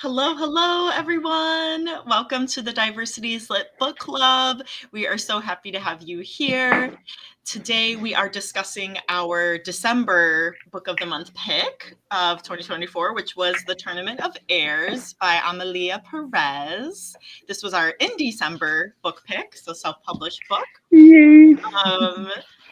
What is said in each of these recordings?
Hello, everyone. Welcome to the Diversities Lit Book Club. We are so happy to have you here. Today, we are discussing our December Book of the Month pick of 2024, which was The Tournament of Heirs by Amilea Perez. This was our in December book pick, so self-published book. Yay.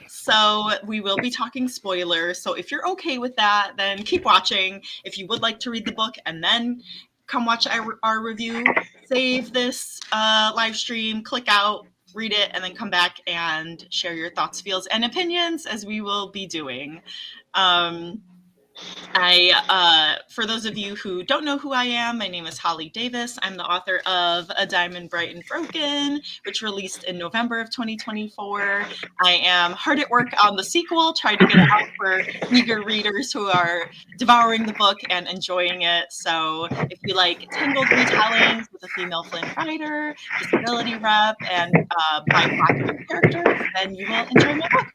So we will be talking spoilers. So if you're okay with that, then keep watching. If you would like to read the book and then come watch our review, save this live stream, click out, read it, and then come back and share your thoughts, feels, and opinions, as we will be doing. For those of you who don't know who I am, my name is HollyDavis. I'm the author of A Diamond Bright and Broken, which released in November of 2024. I am hard at work on the sequel, trying to get it out for eager readers who are devouring the book and enjoying it. So if you like tangled retellings with a female Flynn writer, disability rep, and BIPOC characters, then you will enjoy my book.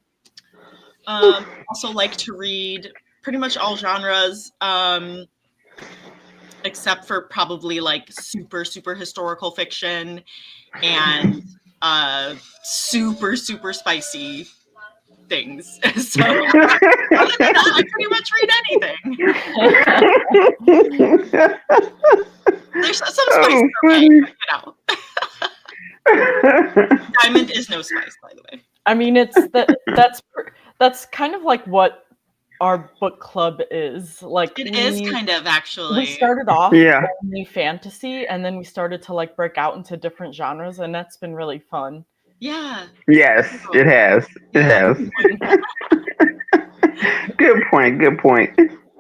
Also like to read pretty much all genres, except for probably like super historical fiction and super spicy things. So other than that, I pretty much read anything. There's some spice, okay, Diamond is no spice, by the way. I mean, that's kind of like what our book club is. Like it is kind of, actually. We started off only fantasy, and then we started to like break out into different genres, and that's been really fun. Yeah. Yes, it has. It has. Good point.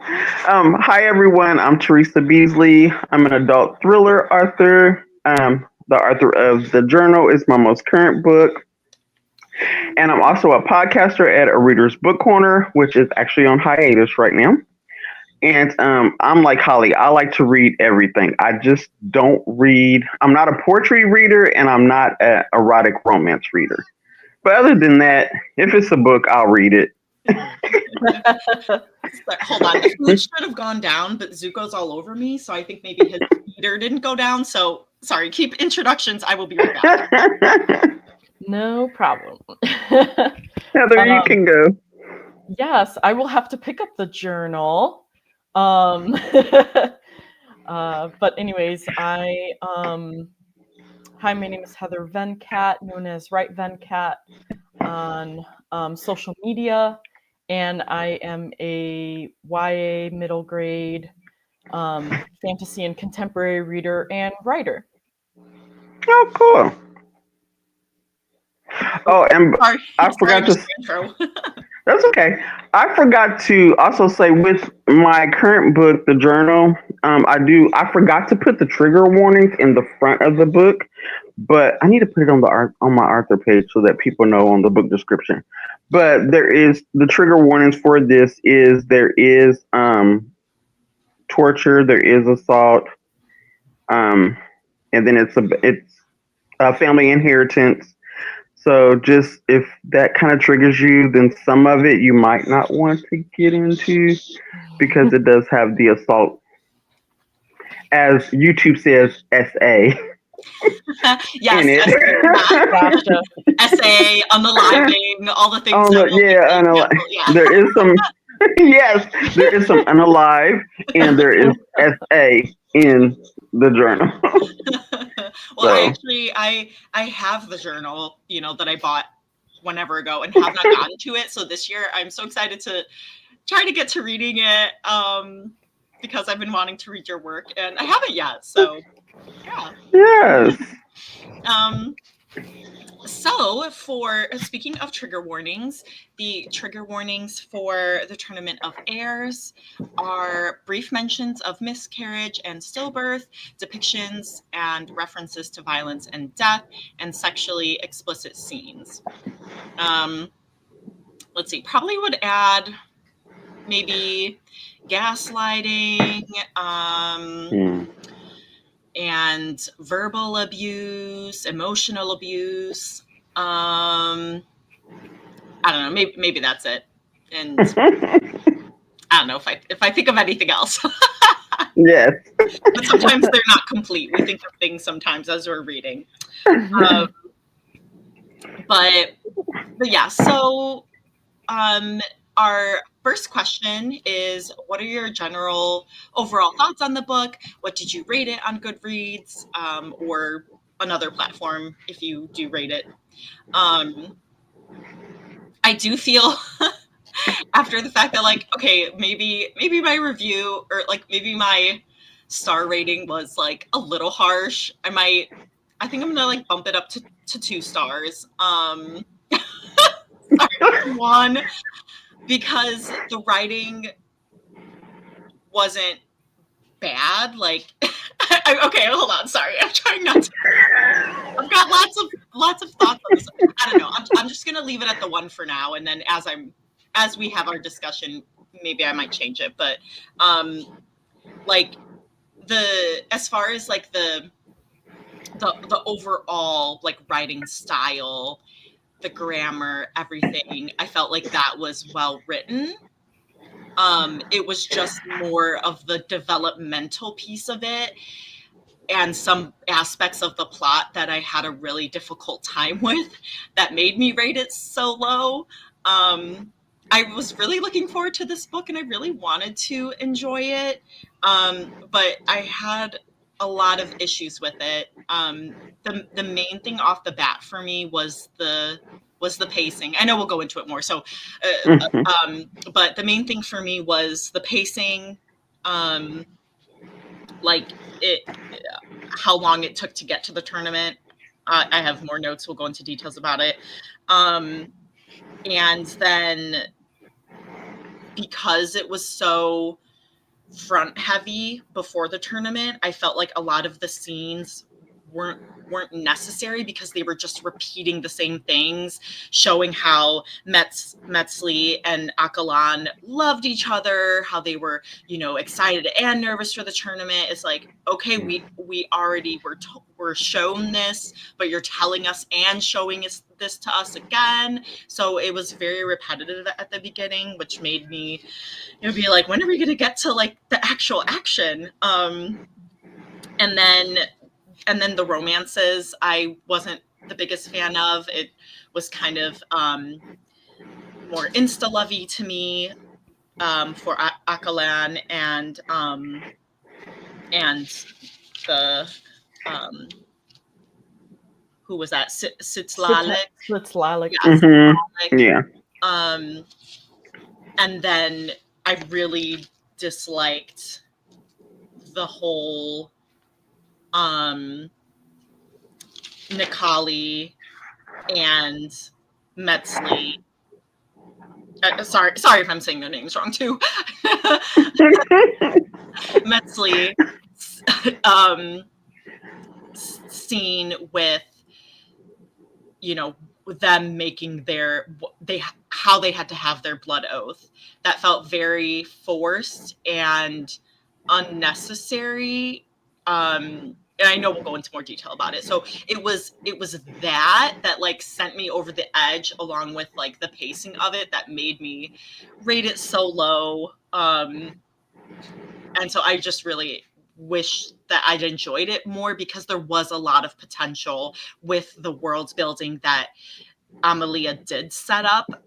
Hi everyone, I'm Teresa Beasley. I'm an adult thriller author. The author of The Journal is my most current book. And I'm also a podcaster at A Reader's Book Corner, which is actually on hiatus right now. And I'm like Holly. I like to read everything. I just don't read. I'm not a poetry reader, and I'm not an erotic romance reader. But other than that, if it's a book, I'll read it. Hold on. The food should have gone down, but Zuko's all over me, so I think maybe his feeder didn't go down. So, sorry. Keep introductions. I will be right back. No problem. Heather, you can go. Yes, I will have to pick up The Journal. But anyways, hi, my name is Heather Venkat, known as Venkat on social media, and I am a YA middle grade fantasy and contemporary reader and writer. Oh, cool. Oh, and I forgot to. That's okay. I forgot to also say with my current book, The Journal, I forgot to put the trigger warnings in the front of the book, but I need to put it on my author page so that people know on the book description. But there is the trigger warnings for this is there is torture, there is assault, and then it's a family inheritance. So just if that kind of triggers you, then some of it you might not want to get into because it does have the assault, as YouTube says, SA. Yes, Gotcha. SA, unaliving, all the things. There is some. Yes, there is some unalive, and there is SA in The Journal. Well, actually, I have The Journal, that I bought whenever ago and have not gotten to it. So this year, I'm so excited to try to get to reading it because I've been wanting to read your work and I haven't yet. So, yeah. Yes. So, for speaking of trigger warnings, the trigger warnings for The Tournament of Heirs are brief mentions of miscarriage and stillbirth, depictions and references to violence and death, and sexually explicit scenes. Let's see, probably would add maybe gaslighting, and verbal abuse, emotional abuse. I don't know. Maybe that's it. And I don't know if I think of anything else. Yes. but sometimes they're not complete. We think of things sometimes as we're reading. But yeah, so our first question is, what are your general overall thoughts on the book? What did you rate it on Goodreads, or another platform if you do rate it? I do feel after the fact that, like, okay, maybe my review, or like maybe my star rating was like a little harsh. I think I'm gonna like bump it up to 2 stars. One, because the writing wasn't bad. Like, okay, hold on. Sorry, I'm trying not to. I've got lots of thoughts on this. I don't know. I'm just gonna leave it at the 1 for now, and then as we have our discussion, maybe I might change it. But like as far as like the overall like writing style, the grammar, everything, I felt like that was well written. It was just more of the developmental piece of it and some aspects of the plot that I had a really difficult time with that made me rate it so low. I was really looking forward to this book and I really wanted to enjoy it. But I had a lot of issues with it. The main thing off the bat for me was the pacing. I know we'll go into it more. So, but the main thing for me was the pacing, like how long it took to get to the tournament. I have more notes. We'll go into details about it. And then because it was so front heavy before the tournament, I felt like a lot of the scenes weren't necessary because they were just repeating the same things, showing how Metzli and Akalan loved each other, how they were, excited and nervous for the tournament. It's like, okay, we already were shown this, but you're telling us and showing this to us again. So it was very repetitive at the beginning, which made me be like, when are we going to get to like the actual action? And then the romances, I wasn't the biggest fan of. It was kind of more insta-lovey to me for Akalan and the who was that? Sitzlalik. Sitzlalik. Yeah. And then I really disliked the whole Nikali and Metzli. Sorry if I'm saying their names wrong too. Metzli scene with them making how they had to have their blood oath. That felt very forced and unnecessary. And I know we'll go into more detail about it. So it was that like sent me over the edge, along with like the pacing of it, that made me rate it so low. And so I just really wish that I'd enjoyed it more, because there was a lot of potential with the world building that Amilea did set up.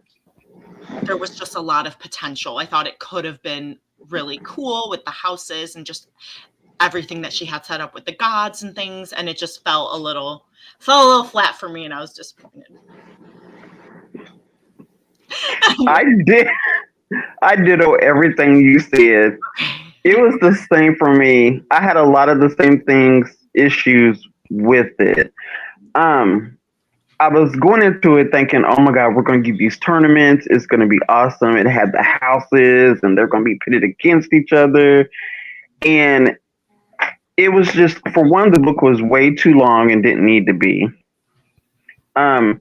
There was just a lot of potential. I thought it could have been really cool with the houses and just everything that she had set up with the gods and things, and it just fell a little flat for me, and I was disappointed. I did everything you said. It was the same for me. I had a lot of the same issues with it. I was going into it thinking, oh my God, we're going to get these tournaments. It's going to be awesome. It had the houses and they're going to be pitted against each other. And it was just, for one, the book was way too long and didn't need to be. I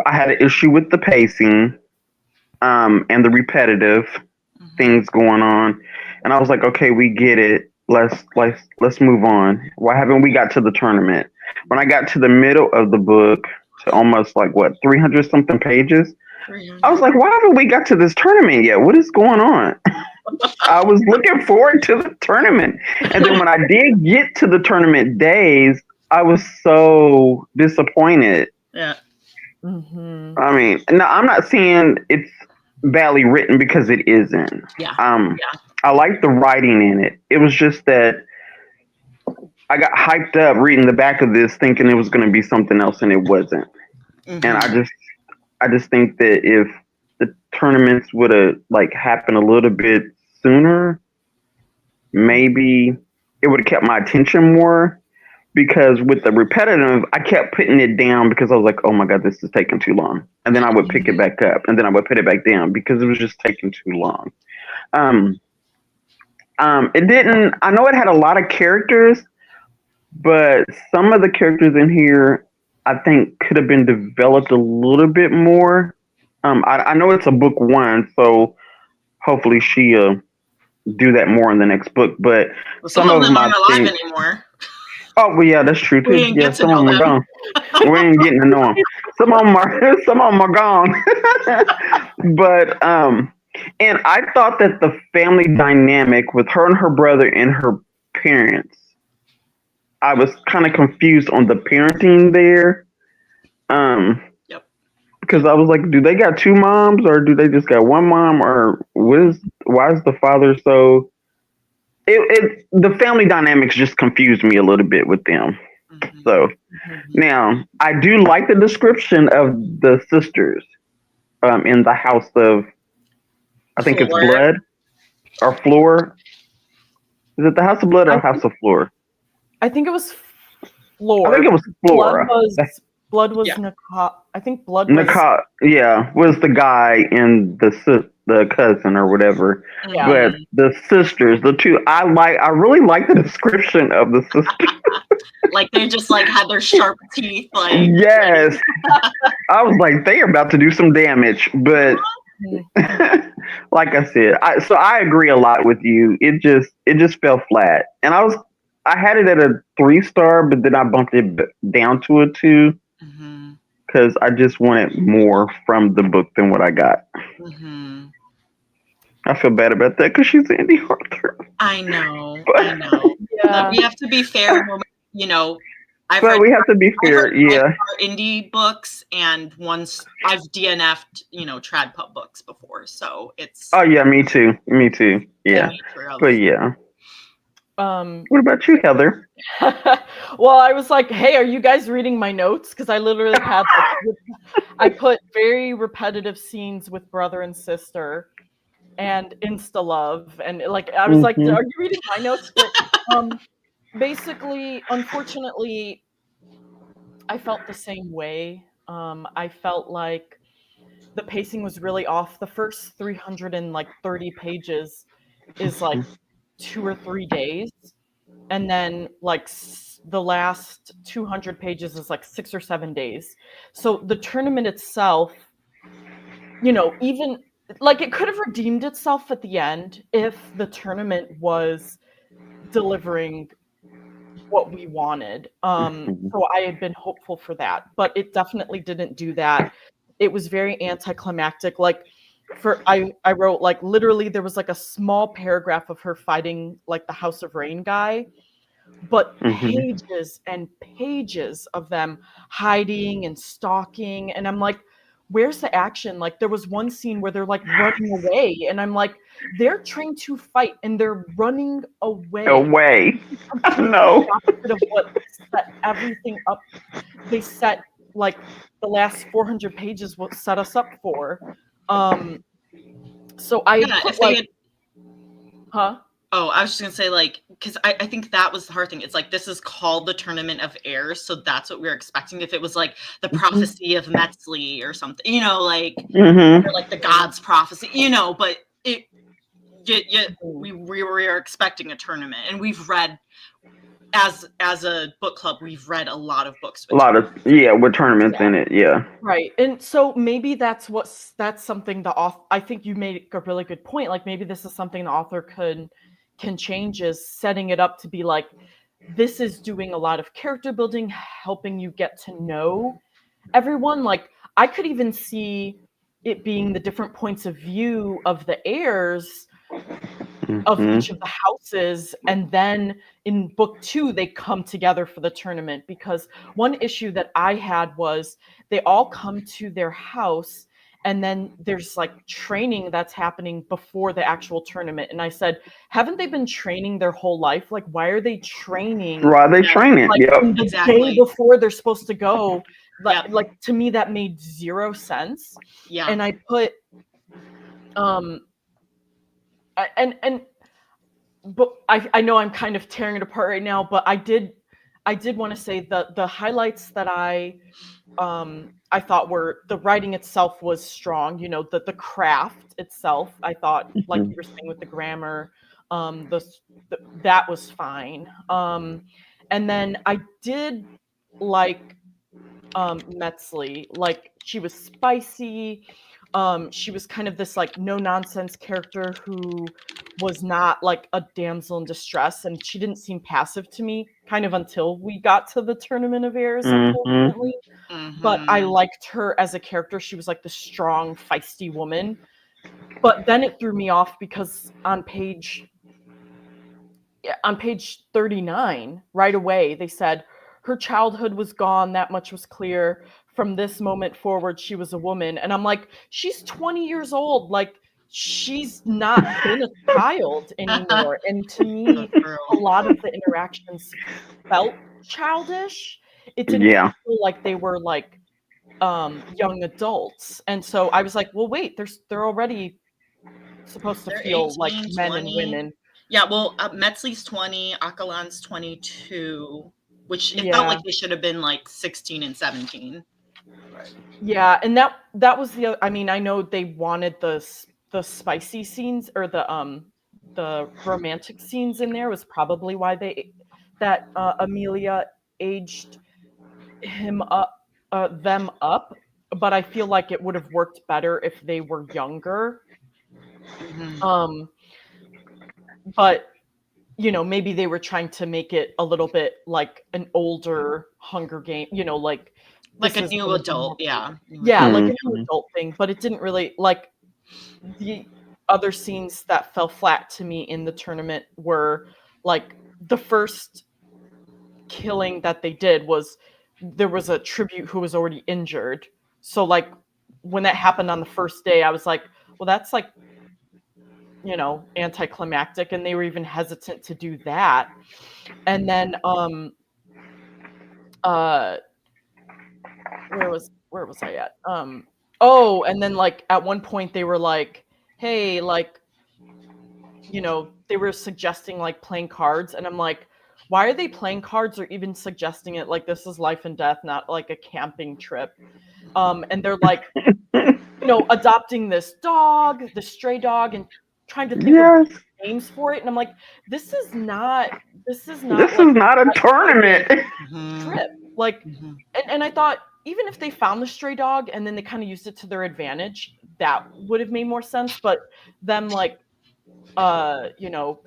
had an issue with the pacing and the repetitive things going on. And I was like, okay, we get it. Let's move on. Why haven't we got to the tournament? When I got to the middle of the book, to almost 300 something pages, I was like, why haven't we got to this tournament yet? What is going on? I was looking forward to the tournament. And then when I did get to the tournament days, I was so disappointed. Yeah. Mm-hmm. I mean, no, I'm not saying it's badly written because it isn't. Yeah. I like the writing in it. It was just that I got hyped up reading the back of this thinking it was going to be something else and it wasn't. Mhm. And I just think that if the tournaments would have like happened a little bit sooner, maybe it would have kept my attention more. Because with the repetitive, I kept putting it down because I was like, oh my God, this is taking too long. And then I would pick it back up and then I would put it back down because it was just taking too long. It didn't, I know it had a lot of characters, but some of the characters in here, I think could have been developed a little bit more. I know it's a book one, so hopefully she'll do that more in the next book. But well, some of them aren't alive things, anymore. oh, well, yeah, that's true too. We didn't Yeah, get to some of know them are them. gone. We ain't getting to know them. Some of them are gone. But and I thought that the family dynamic with her and her brother and her parents, I was kind of confused on the parenting there. Yep. Because I was like, do they got two moms or do they just got one mom or why is the father so? The family dynamics just confused me a little bit with them. Mhm. So now I do like the description of the sisters in the house of, I think it's Floor. Blood or Floor. Is it the House of Blood or House of Floor? I think it was Floor. I think it was Flora. Blood was Yeah. Nika. I think Blood was Nika, yeah, was the guy and the cousin or whatever. Yeah. But the sisters, the two, I really like the description of the sisters. Like they just like had their sharp teeth. Like Yes, I was like, they are about to do some damage, but like I said, I agree a lot with you. It just fell flat, and I had it at a 3-star, but then I bumped it down to a 2 Mhm. because I just wanted more from the book than what I got. Mhm. I feel bad about that because she's Andy Arthur. I know. Yeah. But we have to be fair. You know, But we have to be fair, yeah. I've read indie books and I've DNF'd, trad pub books before, so it's. Oh yeah, me too. Yeah, but yeah. What about you, Heather? Well, I was like, hey, are you guys reading my notes? Because I literally had, I put very repetitive scenes with brother and sister and insta love. And like, I was like, are you reading my notes? But basically, unfortunately, I felt the same way. I felt like the pacing was really off. The first 330 pages is like 2 or 3 days. And then like the last 200 pages is like 6 or 7 days. So the tournament itself, even like it could have redeemed itself at the end if the tournament was delivering what we wanted. So I had been hopeful for that, but it definitely didn't do that. It was very anticlimactic. Like I wrote like literally there was like a small paragraph of her fighting like the House of Rain guy, but pages and pages of them hiding and stalking. And I'm like, where's the action? Like there was one scene where they're like running away and I'm like, they're trained to fight and they're running away. No. Of what set everything up. They set like the last 400 pages what set us up for. So I put like, huh? Oh, I was just gonna say, like, because I think that was the hard thing. It's like this is called the Tournament of Heirs, so that's what we were expecting. If it was like the prophecy of Metzley or something, or like the God's prophecy, but we were expecting a tournament, and we've read as a book club, we've read a lot of books. With tournaments in it, yeah. Right, and so maybe that's something the author. I think you made a really good point. Like maybe this is something the author can change, is setting it up to be like, this is doing a lot of character building, helping you get to know everyone. Like I could even see it being the different points of view of the heirs of each of the houses, and then in book 2 they come together for the tournament, because one issue that I had was they all come to their house and then there's like training that's happening before the actual tournament, and I said, haven't they been training their whole life? Like, why are they training? Why are they training? Like, Yep. the day before they're supposed to go. Yep. Like, to me that made zero sense. Yeah. And I put but I know I'm kind of tearing it apart right now, but I did want to say the highlights that I thought were, the writing itself was strong, you know, the craft itself, I thought, like you were saying with the grammar, that was fine. And then I did like Metzley, like she was spicy. She was kind of this like no nonsense character who was not like a damsel in distress, and she didn't seem passive to me kind of until we got to the Tournament of Heirs, unfortunately. But I liked her as a character. She was like the strong, feisty woman. But then it threw me off because on page 39, right away, they said her childhood was gone. That much was clear. From this moment forward, she was a woman. And I'm like, she's 20 years old. Like, she's not been a child anymore. And to me, a lot of the interactions felt childish. It didn't feel like they were like young adults. And so I was like, well, wait, they're already supposed to feel 18, like men 20. and women. Yeah, well, Metzley's 20, Akalan's 22, which it felt like they should have been like 16 and 17. Yeah, and that was the, I mean, I know they wanted the spicy scenes, or the romantic scenes in there was probably why Amelia aged them up, but I feel like it would have worked better if they were younger. But you know, maybe they were trying to make it a little bit like an older Hunger Game, you know, like a new adult, like a new adult thing. But it didn't really, like, the other scenes that fell flat to me in the tournament were like the first killing that they did was there was a tribute who was already injured. So like when that happened on the first day, I was like, well, that's like, you know, anticlimactic, and they were even hesitant to do that. And then where was I at? And then like at one point they were like, hey, like, you know, they were suggesting like playing cards, and I'm like, why are they playing cards or even suggesting it? Like, this is life and death, not like a camping trip. And they're like, you know, adopting this stray dog, and trying to think of names for it. And I'm like, this is not a tournament trip. Like, and I thought, even if they found the stray dog and then they kind of used it to their advantage, that would have made more sense. But them like, you know,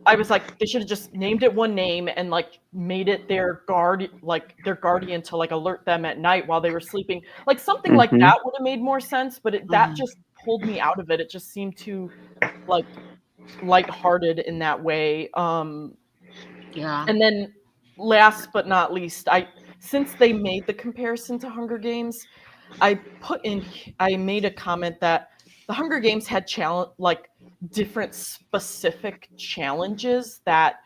I was like, they should have just named it one name and like made it their guardian to like alert them at night while they were sleeping. Like something like that would have made more sense, but that just pulled me out of it. It just seemed too like lighthearted in that way. And then last but not least, since they made the comparison to Hunger Games, I made a comment that the Hunger Games had different specific challenges that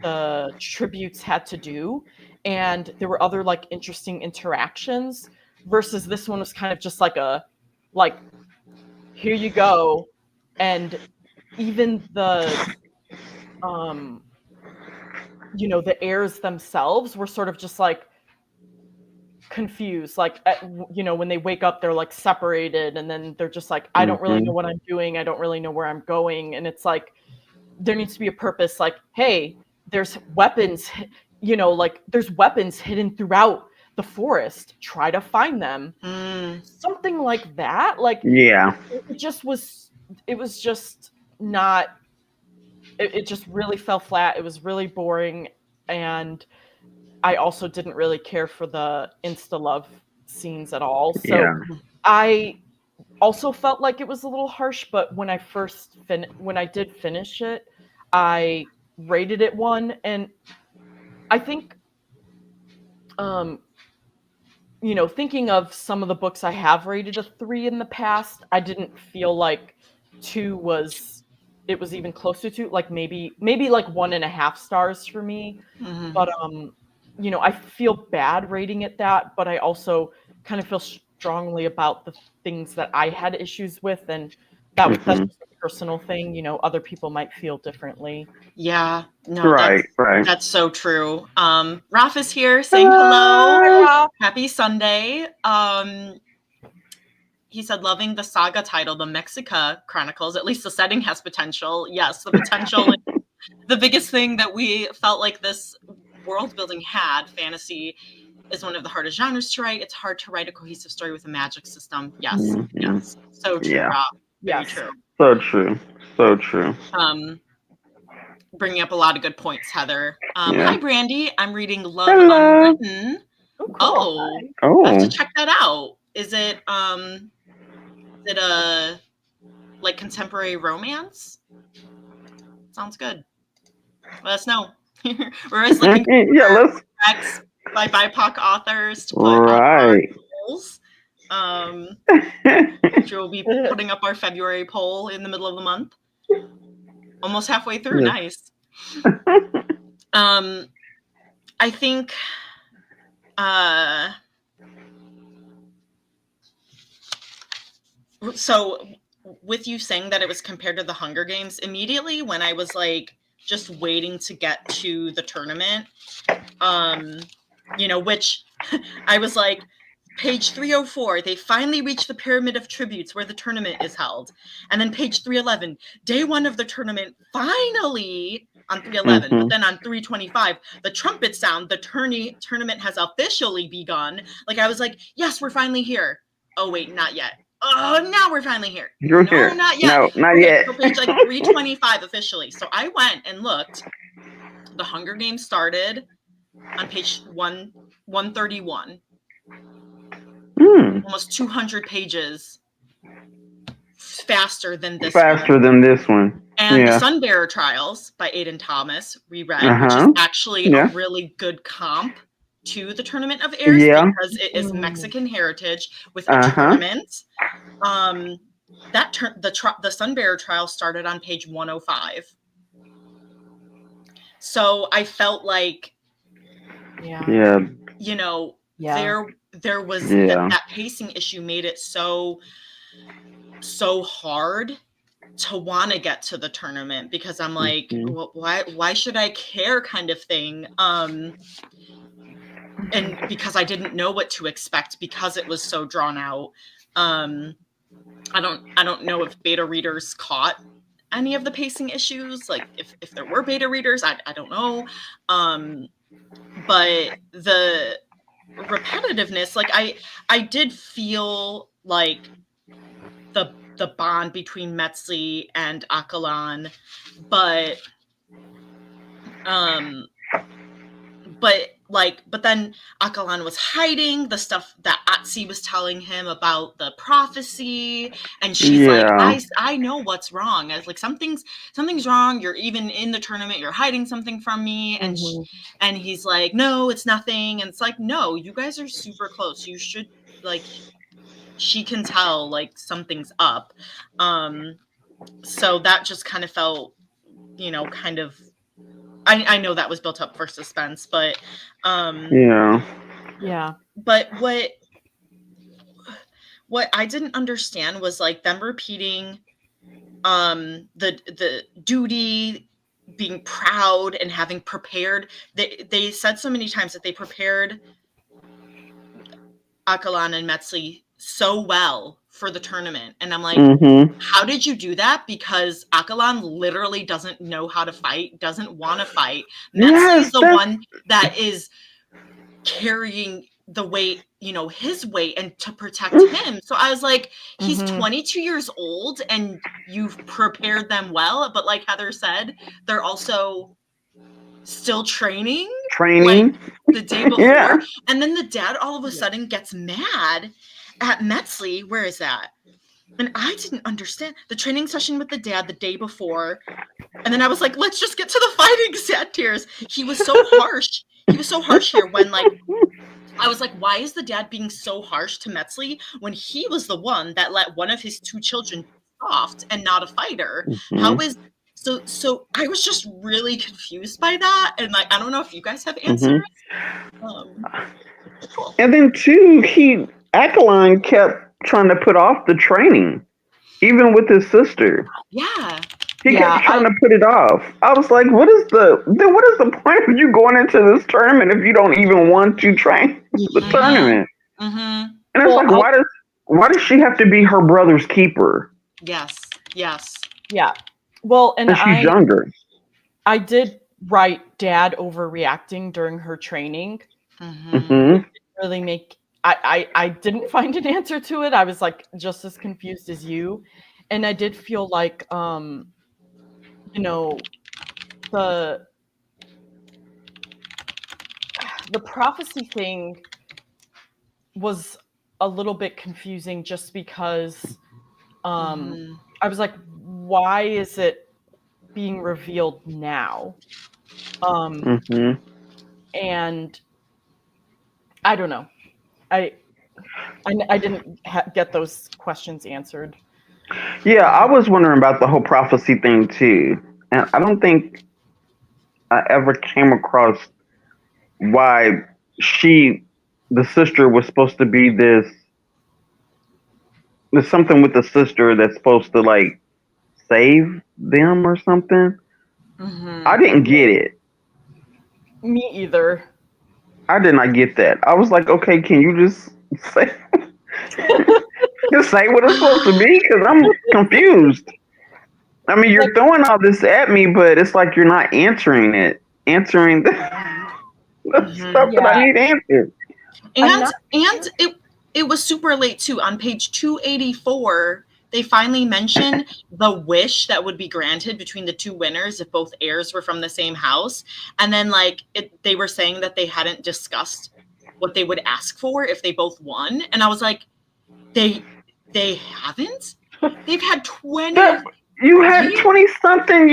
the tributes had to do, and there were other like interesting interactions, versus this one was kind of just like here you go. And even the you know, the heirs themselves were sort of just like confused, like you know, when they wake up they're like separated, and then they're just like, I don't really know what I'm doing, I don't really know where I'm going. And it's like, there needs to be a purpose, like, hey, there's weapons, you know, like there's weapons hidden throughout the forest, try to find them. Something like that. Like, it was just not, it just really fell flat. It was really boring. And I also didn't really care for the insta love scenes at all. So I also felt like it was a little harsh, but when I did finish it, I rated it 1, and I think thinking of some of the books I have rated a 3 in the past, I didn't feel like 2 was even close to 2, like maybe like 1.5 stars for me. Mhm. But I feel bad rating it that, but I also kind of feel strongly about the things that I had issues with, and that's just a personal thing. Other people might feel differently. Yeah, no, Right. that's so true. Raf is here saying hello. Hi, Happy Sunday. He said, loving the saga title, The Mexica Chronicles. At least the setting has potential. Yes, the potential is the biggest thing that we felt like this world building had. Fantasy is one of the hardest genres to write. It's hard to write a cohesive story with a magic system. Yes, yes. So true, Yeah. Rob. Very Yes. true. So true. So true. Bringing up a lot of good points, Heather. Yeah. Hi, Brandy. I'm reading Love Hello. Unwritten. Oh, cool. Oh, I have Oh. to check that out. Is it a like contemporary romance? Sounds good. Let us know. We're always looking Yeah, let's. X by BIPOC authors to put Right. on polls. Which we'll be putting up our February poll in the middle of the month. Almost halfway through. Yeah. Nice. I think so with you saying that it was compared to the Hunger Games, immediately when I was like just waiting to get to the tournament, which I was like, page 304, they finally reached the Pyramid of Tributes where the tournament is held. And then page 311, day 1 of the tournament, finally on 311. But then on 325, the trumpet sound, the tournament has officially begun. Like I was like, yes, we're finally here. Oh, wait, not yet. Oh, now we're finally here. You're no, here. Not yet. No, not yet. So page like 325 officially. So I went and looked. The Hunger Games started on page 131. Almost 200 pages faster than this one. And the Sunbearer Trials by Aidan Thomas reread, which is actually a really good comp to the Tournament of Heirs because it is Mexican heritage with a tournament. The Sunbearer Trial started on page 105. So I felt like there was that pacing issue made it so hard to want to get to the tournament because I'm like, well, why should I care kind of thing. And because I didn't know what to expect because it was so drawn out. I don't know if beta readers caught any of the pacing issues. Like if there were beta readers, I don't know. But the repetitiveness, like I did feel like the bond between Metzli and Akalan, but then Akalan was hiding the stuff that Atsi was telling him about the prophecy, and she's like, I know what's wrong. I was like, something's wrong. You're even in the tournament. You're hiding something from me, and and he's like, no, it's nothing. And it's like, no, you guys are super close. You should like. She can tell like something's up. So that just kind of felt, kind of. I know that was built up for suspense, but yeah. But what I didn't understand was like them repeating the duty, being proud, and having prepared. They said so many times that they prepared Akalan and Metzli so well for the tournament, and I'm like, how did you do that? Because Akalan literally doesn't know how to fight, doesn't want to fight. Metzli is the one that is carrying the weight, his weight, and to protect him. So I was like, he's 22 years old, and you've prepared them well, but like Heather said, they're also still training like the day before. And then the dad all of a sudden gets mad at Metzli. Where is that? And I didn't understand the training session with the dad the day before. And then I was like, let's just get to the fighting, sad tears. He was so harsh. He was so harsh here when, like, I was like, why is the dad being so harsh to Metzley when he was the one that let one of his two children be soft and not a fighter? How is so I was just really confused by that. And like, I don't know if you guys have answers. Cool. And then too, Ackline kept trying to put off the training, even with his sister. Yeah. He kept trying to put it off. I was like, what is the point of you going into this tournament if you don't even want to train the tournament? And it's like, why does she have to be her brother's keeper? Yes. Yeah. Well, and she's younger. I did write dad overreacting during her training. Really make I didn't find an answer to it. I was like just as confused as you. And I did feel like you know, the prophecy thing was a little bit confusing just because I was like, why is it being revealed now? And I don't know. I didn't get those questions answered. Yeah, I was wondering about the whole prophecy thing too. And I don't think I ever came across why the sister was supposed to be this. There's something with the sister that's supposed to like save them or something. I didn't get it. Me either. I did not get that. I was like, okay, can you just say just say what it's supposed to be? Because I'm confused. I mean, you're throwing all this at me, but it's like you're not answering the stuff that I need answered. And it was super late too. On page 284, they finally mention the wish that would be granted between the two winners if both heirs were from the same house. And then they were saying that they hadn't discussed what they would ask for if they both won. And I was like, they haven't? They've had 20 You had 20-something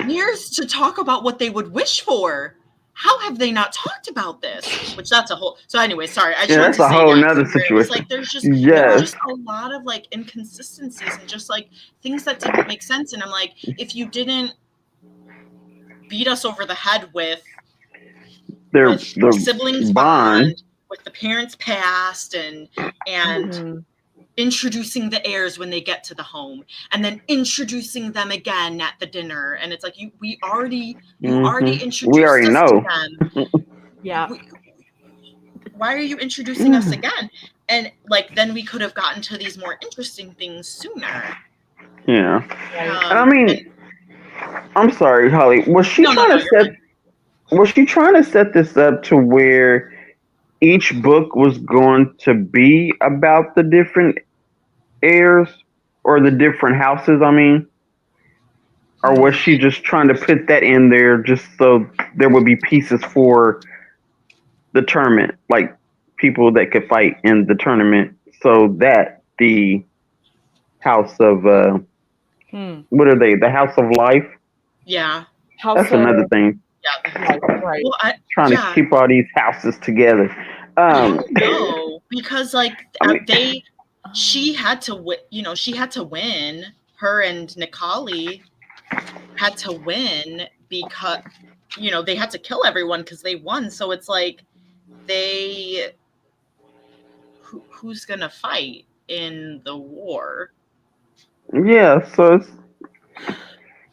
years to talk about what they would wish for. How have they not talked about this? Which that's a whole. So anyway, sorry. I just that's a whole nother situation. It's like there's just a lot of like inconsistencies and just like things that didn't make sense. And I'm like, if you didn't beat us over the head with their siblings bond, with the parents past and introducing the heirs when they get to the home and then introducing them again at the dinner. And it's like, we already introduced we already us know. to them. Yeah. Why are you introducing us again? And like, then we could have gotten to these more interesting things sooner. Yeah. And I mean, I'm sorry, Holly. Was she trying to set this up to where each book was going to be about the different heirs or the different houses, I mean? Or was she just trying to put that in there just so there would be pieces for the tournament, like people that could fight in the tournament, so that the house of, what are they? The House of Life? Yeah. That's another thing. Yeah. Right. Well, trying to keep all these houses together. I don't know, because like she had to win. Her and Nikali had to win because they had to kill everyone because they won. So it's like who's gonna fight in the war? Yeah, so it's.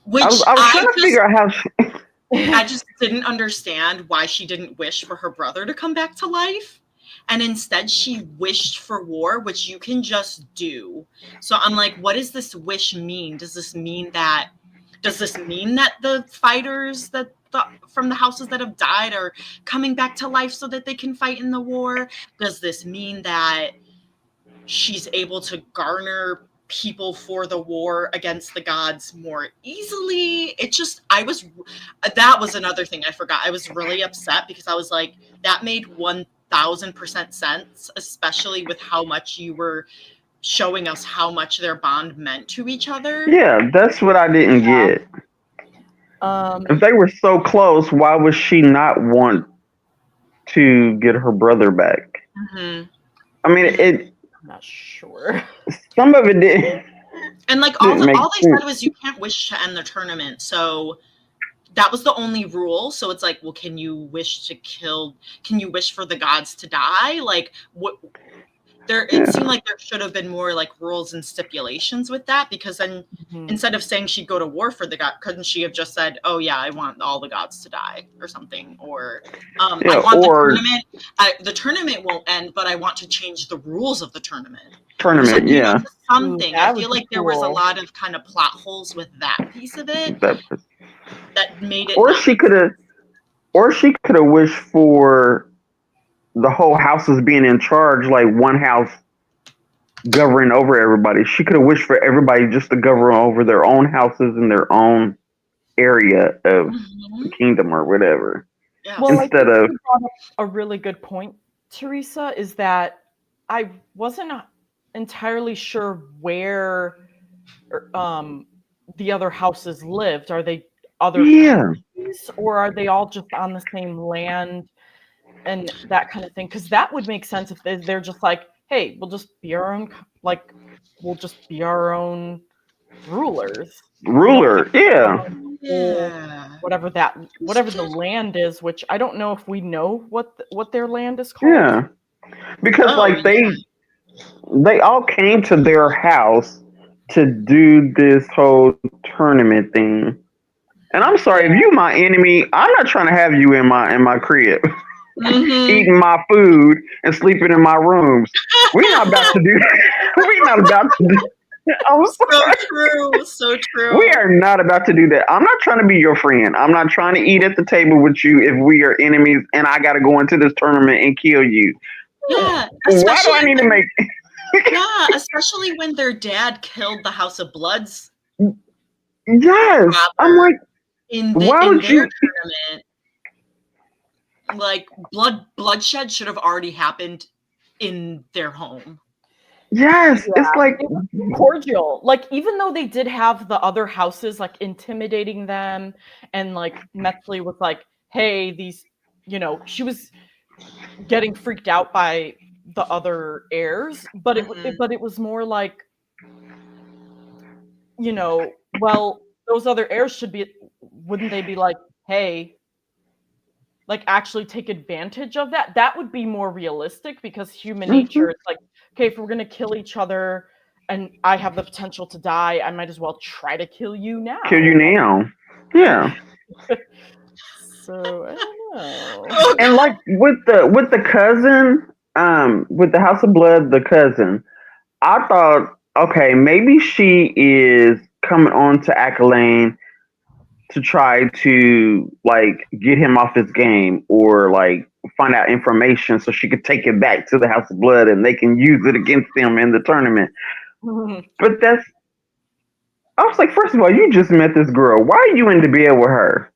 Which I was trying to figure out how. I just didn't understand why she didn't wish for her brother to come back to life. And instead she wished for war, which you can just do. So I'm like, what does this wish mean? Does this mean that the fighters from the houses that have died are coming back to life so that they can fight in the war? Does this mean that she's able to garner people for the war against the gods more easily? That was another thing I forgot. I was really upset because I was like, that made 1000% sense, especially with how much you were showing us how much their bond meant to each other. Yeah, that's what I didn't get. If they were so close, why would she not want to get her brother back? Mm-hmm. I mean, I'm not sure. Some of it did. And like all they said was you can't wish to end the tournament, so that was the only rule. So it's like, well, can you wish for the gods to die? Like what? It seemed like there should have been more like rules and stipulations with that, because then instead of saying she'd go to war for the god, couldn't she have just said, "Oh yeah, I want all the gods to die" or something? Or I want the tournament won't end, but I want to change the rules of the tournament. Something. I feel like there was a lot of kind of plot holes with that piece of it that made it. Or she could have wished for the whole houses being in charge, like one house governing over everybody. She could have wished for everybody just to govern over their own houses in their own area of the kingdom or whatever. Yeah. Well, instead of a really good point, Teresa, is that I wasn't entirely sure where the other houses lived. Are they other countries, or are they all just on the same land and that kind of thing? Because that would make sense if they're just like, hey, we'll just be our own, like, we'll just be our own rulers. Whatever the land is, which I don't know if we know what their land is called. Yeah, because they all came to their house to do this whole tournament thing. And I'm sorry, if you my enemy, I'm not trying to have you in my crib. Eating my food and sleeping in my rooms. We're not about to do that. We're not about to do that. So true. We are not about to do that. I'm not trying to be your friend. I'm not trying to eat at the table with you if we are enemies and I got to go into this tournament and kill you. Yeah. Why do I need to make... Yeah, especially when their dad killed the House of Bloods. Yes. I'm like, why would you... tournament? Like bloodshed should have already happened in their home. Yes, it's like it was cordial. Like, even though they did have the other houses like intimidating them, and like Metzley was like, "Hey, these," she was getting freaked out by the other heirs, but it was more like, well, those other heirs wouldn't they be like, hey, like actually take advantage of that? That would be more realistic, because human nature, it's like, okay, if we're going to kill each other and I have the potential to die, I might as well try to kill you now. Yeah. So I don't know. And like with the cousin, with the House of Blood, the cousin, I thought, okay, maybe she is coming on to Accolane to try to like get him off his game, or like find out information so she could take it back to the House of Blood and they can use it against them in the tournament. But I was like, first of all, you just met this girl. Why are you in the bed with her?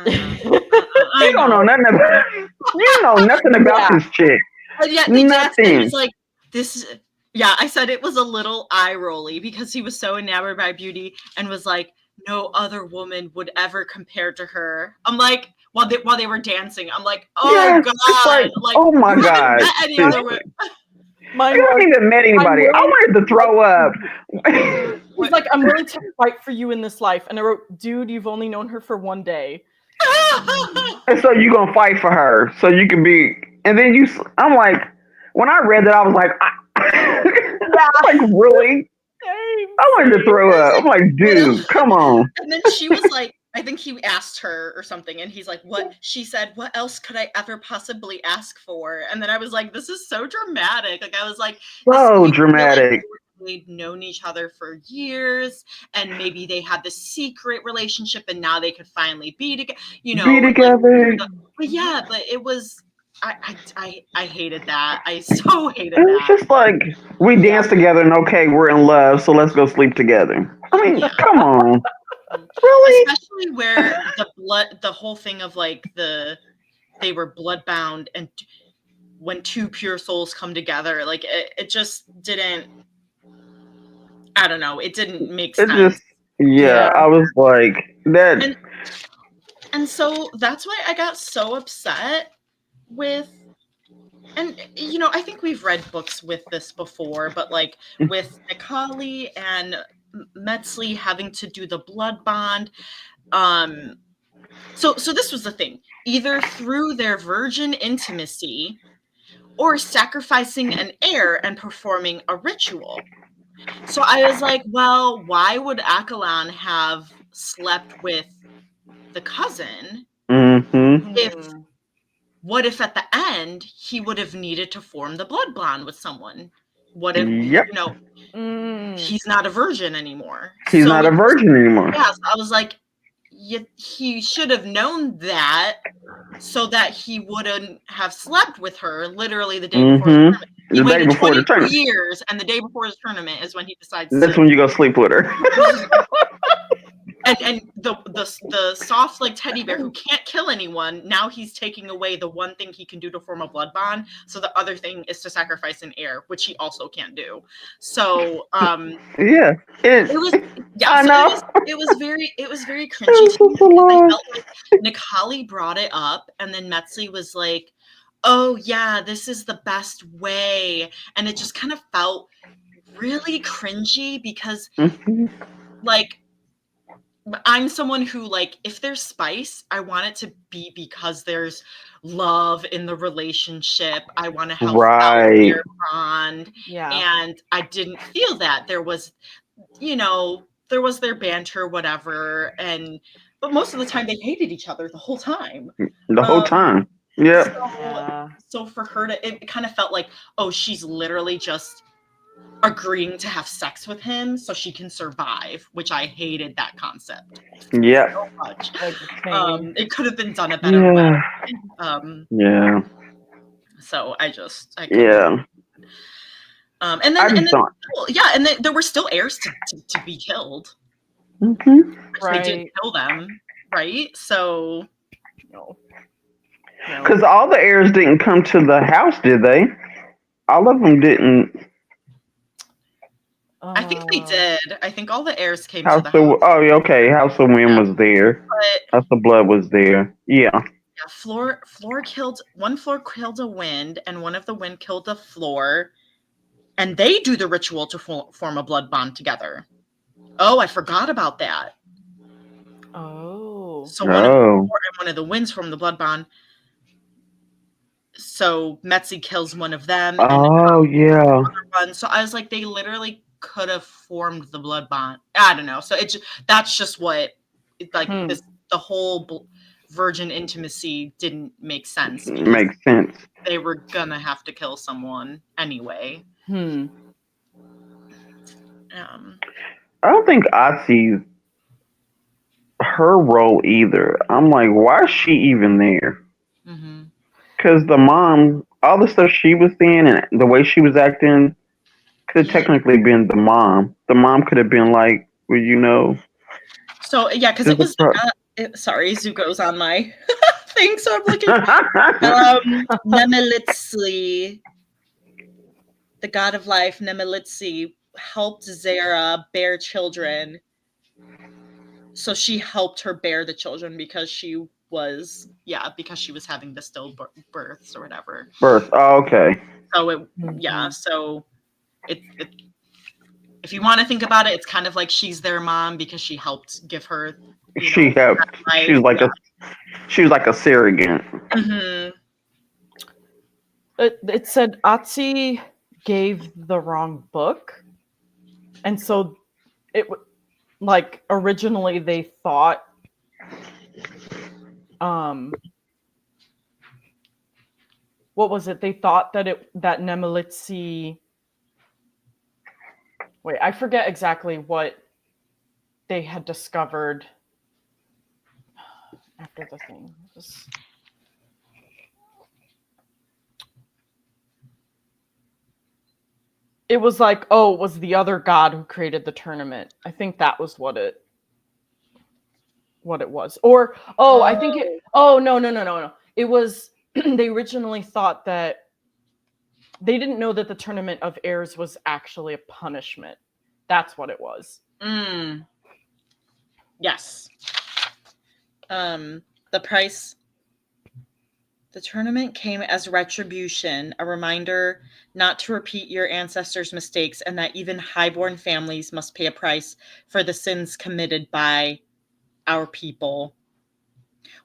You don't know nothing about. You know nothing about this chick. But yeah, nothing. He's like, this. Yeah, I said it was a little eye rolly, because he was so enamored by beauty and was like, no other woman would ever compare to her. I'm like, while they were dancing, I'm like, oh god, like, oh my god. I haven't even met anybody. I wanted to throw up. He's like, I'm willing to fight for you in this life. And I wrote, dude, you've only known her for one day. And so you're going to fight for her so you can be... And then I'm like, when I read that, I was like, like, really? I wanted to throw up. I'm like, dude, come on. And then she was like, I think he asked her or something, and he's like, what? She said, what else could I ever possibly ask for? And then I was like, this is so dramatic. Like, I was like, so dramatic. They'd known each other for years, and maybe they had this secret relationship, and now they could finally be together. Be together. But yeah, but it was. I hated that. I so hated that. It's just like, we dance together and okay, we're in love, so let's go sleep together. I mean, come on. Really? Especially where the whole thing of like they were bloodbound, and when two pure souls come together, like it just didn't. I don't know. It didn't make It sense. just, Yeah. I was like that. And so that's why I got so upset with, and I think we've read books with this before, but like with Nikali and Metzley having to do the blood bond. So this was the thing. Either through their virgin intimacy or sacrificing an heir and performing a ritual. So I was like, well, why would Akalan have slept with the cousin if what if at the end he would have needed to form the blood bond with someone? What if he's not a virgin anymore? He's not a virgin anymore. Yeah, so I was like, he should have known that so that he wouldn't have slept with her literally the day before the tournament. He waited 22 years, and the day before the tournament is when he decides. That's when you go sleep with her. And the soft like teddy bear who can't kill anyone, now he's taking away the one thing he can do to form a blood bond. So the other thing is to sacrifice an heir, which he also can't do. So it was very cringy to me. I felt like Nikali brought it up, and then Metzley was like, oh yeah, this is the best way, and it just kind of felt really cringy because like I'm someone who, like, if there's spice, I want it to be because there's love in the relationship. I want to help out their bond. Yeah. And I didn't feel that. There was, there was their banter, whatever. But most of the time they hated each other the whole time. The whole time. Yeah. So for her it kind of felt like, oh, she's literally just agreeing to have sex with him so she can survive, which I hated that concept so much. It could have been done a better way. So I couldn't. And then there were still heirs to be killed. They didn't kill them, right? So because all the heirs didn't come to the house, did they? All of them didn't. I think they did. I think all the heirs came to the house. Oh, okay. House of Wind was there. House of Blood was there. Yeah. Floor killed one. Floor killed a Wind, and one of the Wind killed the Floor, and they do the ritual to form a blood bond together. Oh, I forgot about that. Oh. So one of the Floor and one of the Winds form the blood bond. So Metzley kills one of them. And one. So I was like, they literally could have formed the blood bond. I don't know. So that's just what the whole virgin intimacy didn't make sense. Makes sense. They were gonna have to kill someone anyway. I don't think I see her role either. I'm like, why is she even there? Because the mom, all the stuff she was saying and the way she was acting could have technically been the mom. The mom could have been like, well, So, yeah, because it was, sorry, Zuko's on my thing, so I'm looking. Nemelitzli, the god of life, Nemelitzli, helped Zara bear children. So she helped her bear the children because she was having the stillbirths or whatever. Okay. So so it if you want to think about it, it's kind of like she's their mom because she helped give her. She helped. She was like a surrogate. It said Atsi gave the wrong book, and so it like originally they thought. What was it? They thought that Nemelitzli. Wait, I forget exactly what they had discovered after the thing. It was like, oh, it was the other god who created the tournament. I think that was what it was. Or, I think it, no. It was, they originally thought that they didn't know that the tournament of heirs was actually a punishment. That's what it was. Yes. The tournament came as retribution, a reminder not to repeat your ancestors' mistakes, and that even highborn families must pay a price for the sins committed by our people.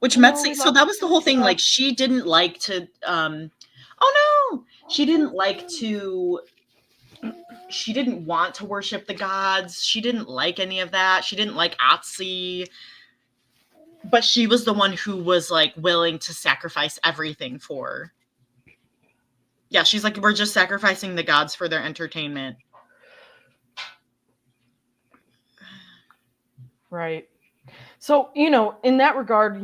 Which Metzi, so that was the whole thing. Like, she didn't like to, she didn't want to worship the gods. She didn't like any of that. She didn't like Otzi. But she was the one who was like willing to sacrifice everything for. Yeah, she's like, we're just sacrificing the gods for their entertainment. Right. So, in that regard, I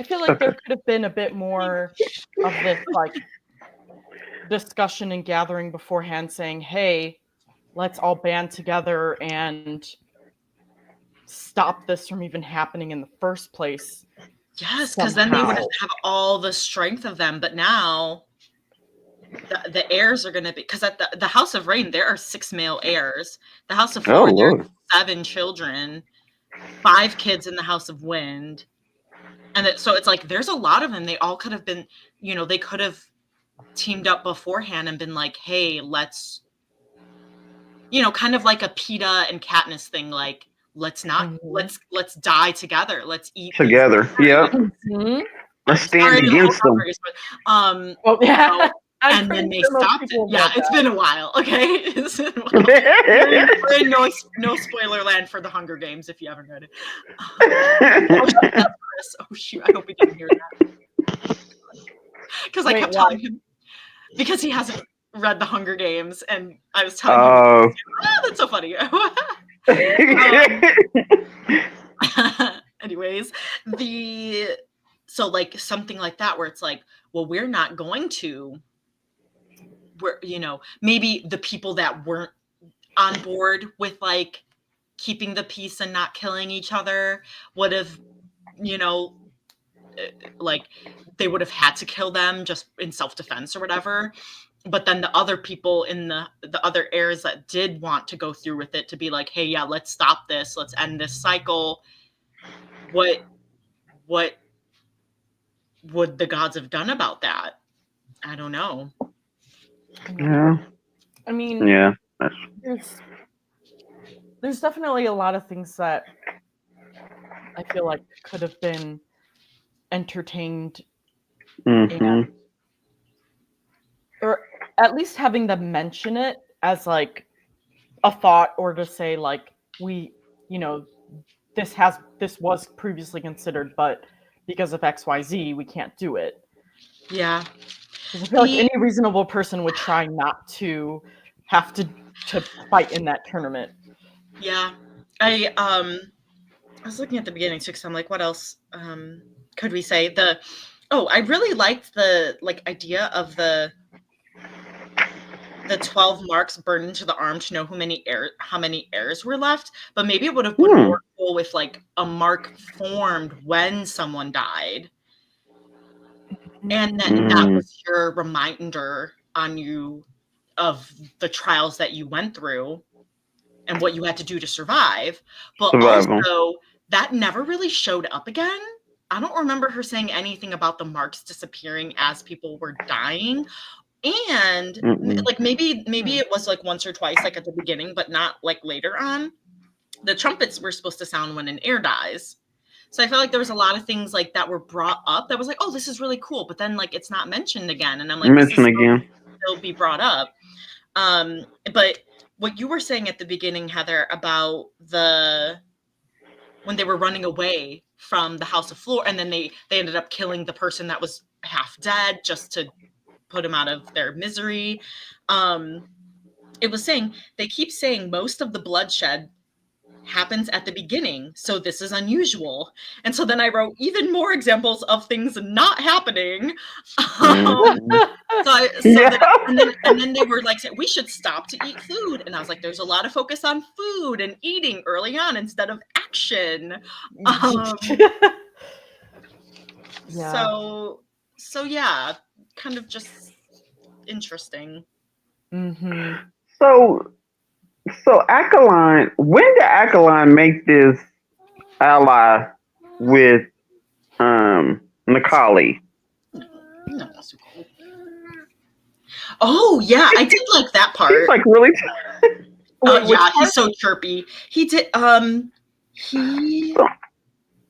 feel like there could have been a bit more of this like discussion and gathering beforehand saying, hey, let's all band together and stop this from even happening in the first place. Yes, because then they would have all the strength of them. But now the heirs are going to be, because at the House of Rain, there are 6 male heirs. The House of Floor, there are 7 children, 5 kids in the House of Wind. And so it's like, there's a lot of them. They all could have been, they could have teamed up beforehand and been like, hey, let's, kind of like a Peeta and Katniss thing. Like, let's die together. Let's eat together. Yeah. Mm-hmm. Let's stand against them. And then they stopped it. Yeah, it's been a while. Okay, it's been a while. We're in no spoiler land for the Hunger Games if you haven't read it. Oh shoot! I hope we didn't hear that. Because I kept telling him, because he hasn't read the Hunger Games, and I was telling him, that's so funny. Anyways, so like something like that where it's like, well, we're not going to. Maybe the people that weren't on board with like keeping the peace and not killing each other would have, like they would have had to kill them just in self-defense or whatever. But then the other people in the other heirs that did want to go through with it to be like, hey, yeah, let's stop this. Let's end this cycle. What would the gods have done about that? I don't know. Yeah. I mean, yeah. There's definitely a lot of things that I feel like could have been entertained, and, or at least having them mention it as like a thought, or to say like, we, this was previously considered, but because of XYZ, we can't do it. Yeah. I feel like any reasonable person would try not to have to fight in that tournament. Yeah. I was looking at the beginning too, because I'm like, what else could we say? I really liked the idea of the 12 marks burned into the arm to know how many heirs were left. But maybe it would have been more cool if like a mark formed when someone died. And then that was your reminder on you of the trials that you went through and what you had to do to survive. But also, that never really showed up again. I don't remember her saying anything about the marks disappearing as people were dying. And like maybe it was like once or twice, like at the beginning, but not like later on. The trumpets were supposed to sound when an heir dies. So I felt like there was a lot of things like that were brought up that was like, oh, this is really cool. But then like it's not mentioned again. And I'm like, this is still be brought up. But what you were saying at the beginning, Heather, about when they were running away from the House of Floor, and then they ended up killing the person that was half dead just to put him out of their misery. It was saying, they keep saying most of the bloodshed happens at the beginning, so this is unusual. And so then I wrote even more examples of things not happening. And then they were like, we should stop to eat food. And I was like, there's a lot of focus on food and eating early on instead of action. So yeah, kind of just interesting. Mm-hmm. So Akeline, when did Akeline make this ally with Nikali? No, that's so cool. Oh yeah, I did like that part. He's like really. Oh yeah, he's so chirpy. He did. He.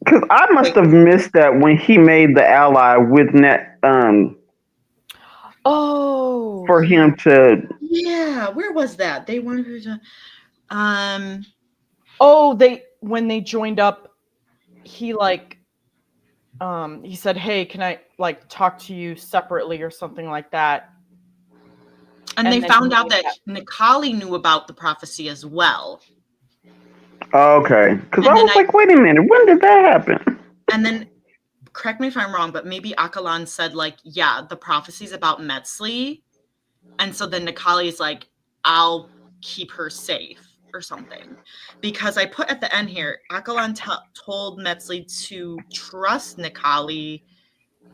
Because I must have missed that when he made the ally with Net. Oh. For him to. Yeah, where was that? They wanted her to. Oh, when they joined up, he he said, "Hey, can I like talk to you separately or something like that?" And they found out that Nikali knew about the prophecy as well. Okay, because I was like, wait a minute, when did that happen? And then, correct me if I'm wrong, but maybe Akeline said like, yeah, the prophecy's about Metzli. And so then Nikali's like, I'll keep her safe or something. Because I put at the end here, Akeline told Metzli to trust Nikali,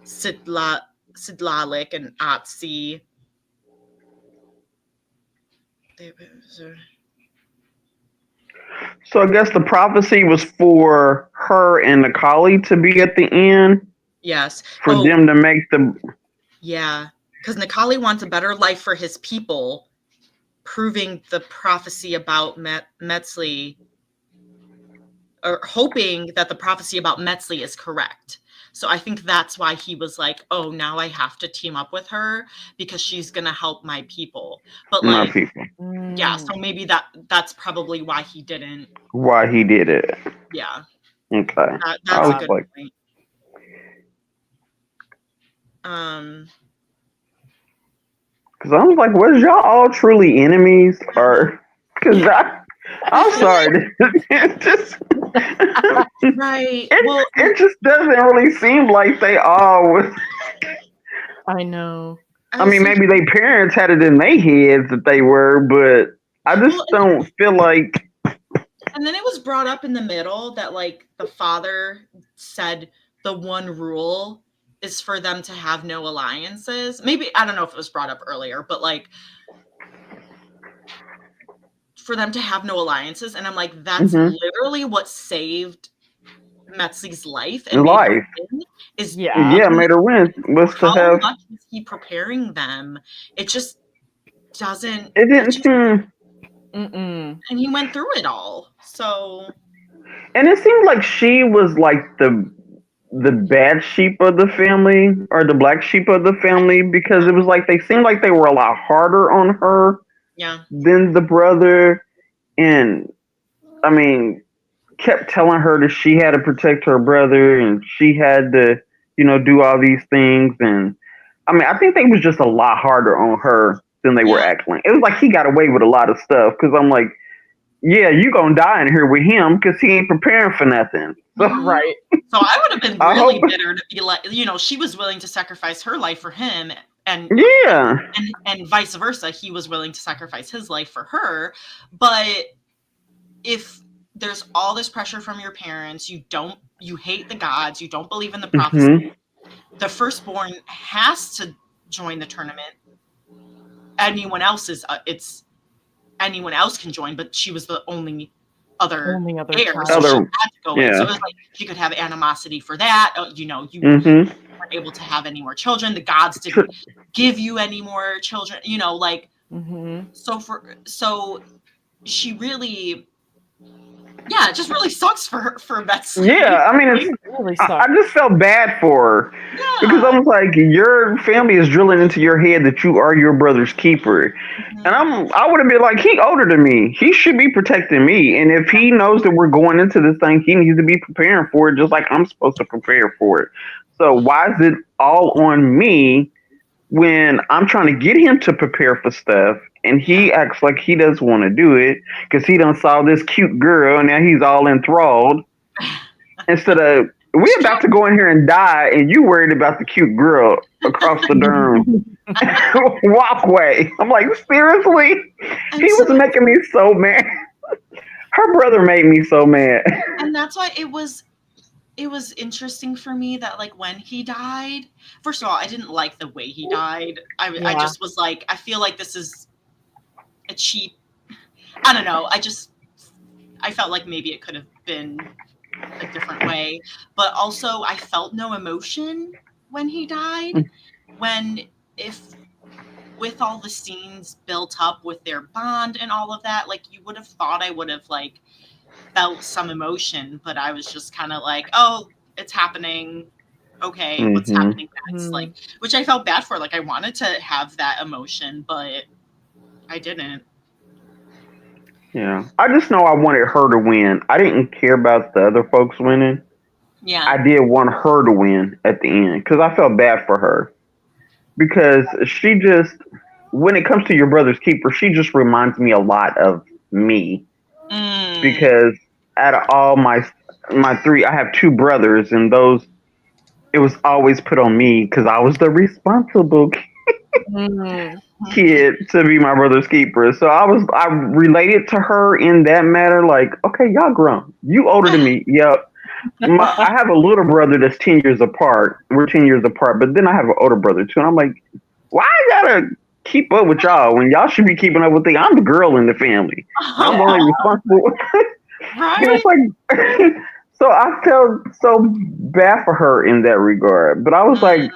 Sidlalik, and Atsi. So I guess the prophecy was for her and Nikali to be at the end? Yes. For them to make the... Yeah. Because Nikali wants a better life for his people, proving the prophecy about Metzli, or hoping that the prophecy about Metzli is correct. So I think that's why he was like, oh, now I have to team up with her because she's going to help my people. But my people. Yeah, so maybe that's probably why he didn't. Why he did it. Yeah. Okay. That's a good point. Because I was like, was y'all all truly enemies? Or, because I'm sorry. It just, right. It just doesn't really seem like they all was. I know. I mean, maybe their parents had it in their heads that they were, but I just don't feel like. And then it was brought up in the middle that, like, the father said the one rule is for them to have no alliances. Maybe, I don't know if it was brought up earlier, but, like, for them to have no alliances. And I'm like, that's literally what saved Metzli's life and made her win. Made her win. Was to how have. much is he preparing them? It just doesn't. It didn't seem. And he went through it all. So. And it seemed like she was like the bad sheep of the family, or the black sheep of the family, because it was like they seemed like they were a lot harder on her than the brother. And I mean, kept telling her that she had to protect her brother and she had to, do all these things. And I mean, I think they was just a lot harder on her than they were acting. It was like he got away with a lot of stuff, because I'm like, yeah, you gonna die in here with him because he ain't preparing for nothing. So, right. So I would have been really bitter to be like, she was willing to sacrifice her life for him, and and vice versa. He was willing to sacrifice his life for her. But if there's all this pressure from your parents, you hate the gods, you don't believe in the prophecy, the firstborn has to join the tournament. Anyone else can join, but she was the only other heir, so she had to go in. So it was like she could have animosity for that. You weren't able to have any more children. The gods didn't give you any more children. So she really. Yeah, it just really sucks for Betsy. Yeah, I mean, it really sucks. I just felt bad for her. Yeah. Because I was like, your family is drilling into your head that you are your brother's keeper. And I would have been like, he older than me. He should be protecting me. And if he knows that we're going into this thing, he needs to be preparing for it just like I'm supposed to prepare for it. So why is it all on me when I'm trying to get him to prepare for stuff, and he acts like he doesn't want to do it because he done saw this cute girl and now he's all enthralled. Instead of, we're about to go in here and die, and you worried about the cute girl across the darn walkway. I'm like, seriously? He was making me so mad. Her brother made me so mad. And that's why it was it was interesting for me that like when he died, first of all, I didn't like the way he died. I just was like, I feel like this is a cheap, I don't know. I felt like maybe it could have been a different way, but also I felt no emotion when he died. With all the scenes built up with their bond and all of that, like you would have thought I would have like felt some emotion, but I was just kind of like, oh, it's happening. Okay, what's happening next? Like, which I felt bad for. Like, I wanted to have that emotion, but I didn't. Yeah. I just know I wanted her to win. I didn't care about the other folks winning. Yeah. I did want her to win at the end because I felt bad for her. Because she just, when it comes to Your Brother's Keeper, she just reminds me a lot of me. Because out of all my three, I have two brothers, and those, it was always put on me because I was the responsible kid to be my brother's keeper. So I related to her in that matter. Like, okay, y'all grown. You older than me. Yep. I have a little brother that's 10 years apart. We're 10 years apart, but then I have an older brother too. And I'm like, why I gotta keep up with y'all when y'all should be keeping up with me? I'm the girl in the family. I'm the only responsible. Right? And it's like, so I felt so bad for her in that regard. But I was like,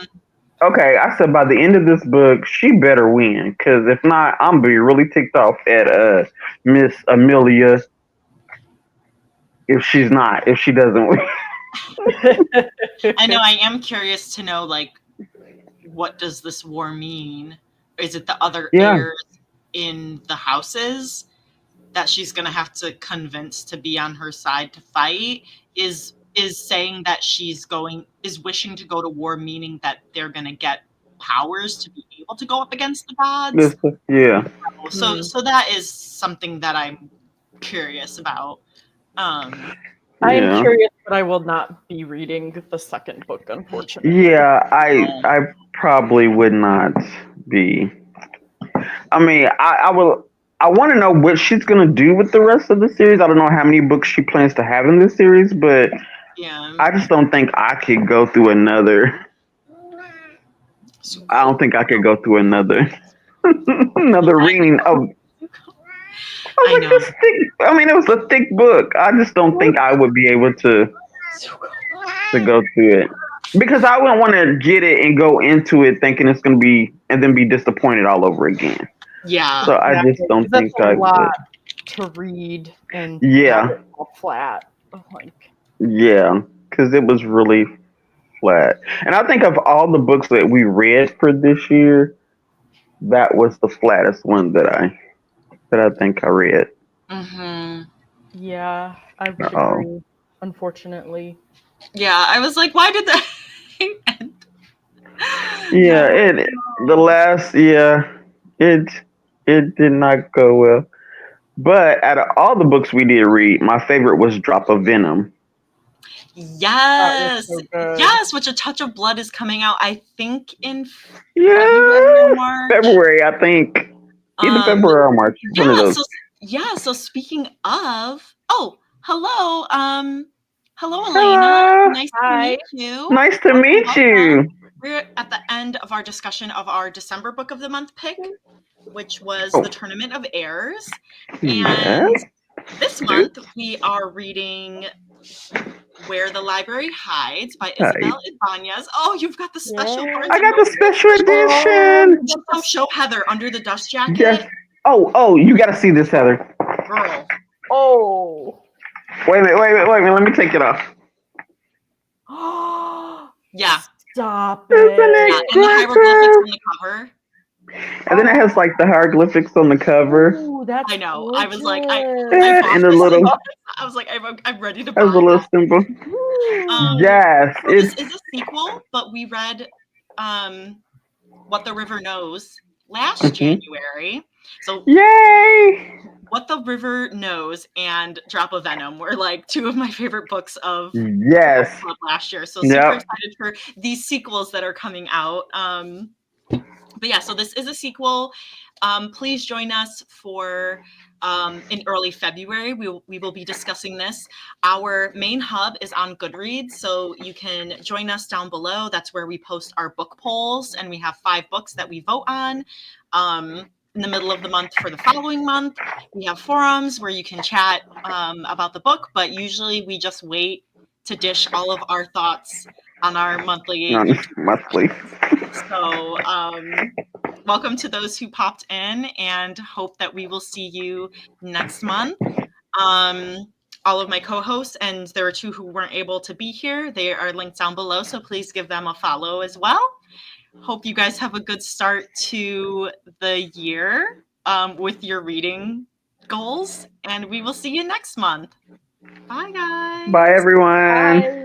okay, I said by the end of this book, she better win. Because if not, I'm going to be really ticked off at Miss Amilea if she doesn't win. I know, I am curious to know, like, what does this war mean? Is it the other heirs in the houses that she's going to have to convince to be on her side to fight? Is saying that is wishing to go to war, meaning that they're going to get powers to be able to go up against the gods? Yeah. So that is something that I'm curious about. I am curious, but I will not be reading the second book, unfortunately. Yeah, I probably would not be. I mean, I will. I want to know what she's gonna do with the rest of the series. I don't know how many books she plans to have in this series, but I just don't think I could go through another. I don't think I could go through another reading of. I know. I mean, it was a thick book. I just don't think I would be able to go through it because I wouldn't want to get it and go into it thinking it's going to be and then be disappointed all over again. Yeah. So I just don't think I would. Lot to read and flat. Like. Yeah, because it was really flat. And I think of all the books that we read for this year, that was the flattest one that I think I read. Yeah, I would agree, unfortunately. Yeah, I was like, why did that end? Yeah, it did not go well. But out of all the books we did read, my favorite was Drop of Venom. Yes, yes, which A Touch of Blood is coming out, I think, in February or March. February, I think. Either February or March. One of those. So speaking of, hello, Elena. Nice to meet you. Nice to meet you. We're at the end of our discussion of our December Book of the Month pick, which was The Tournament of Heirs. And this month we are reading Where the Library Hides by Isabel Ibanez. Oh, you've got the special version. I got the special edition. Show Heather under the dust jacket. Yes. Oh, you got to see this, Heather. Girl. Oh. Wait a minute. Let me take it off. Yeah. Stop it. Isn't it and the hieroglyphics on the cover. And then it has like the hieroglyphics on the cover. Ooh, that's I know. Gorgeous. I was like, and the little. I was like, I'm ready to buy as a little symbol. Yes, so this is a sequel, but we read What the River Knows last January. So yay! What the River Knows and Drop of Venom were like two of my favorite books of last year. So super excited for these sequels that are coming out. But yeah, so this is a sequel. Please join us for in early February. We will be discussing this. Our main hub is on Goodreads, so you can join us down below. That's where we post our book polls, and we have 5 books that we vote on. In the middle of the month for the following month, we have forums where you can chat about the book, but usually we just wait to dish all of our thoughts on our monthly. Monthly. So welcome to those who popped in, and hope that we will see you next month. All of my co-hosts, and there are 2 who weren't able to be here, they are linked down below, so please give them a follow as well. Hope you guys have a good start to the year with your reading goals, and we will see you next month. Bye, guys. Bye, everyone. Bye.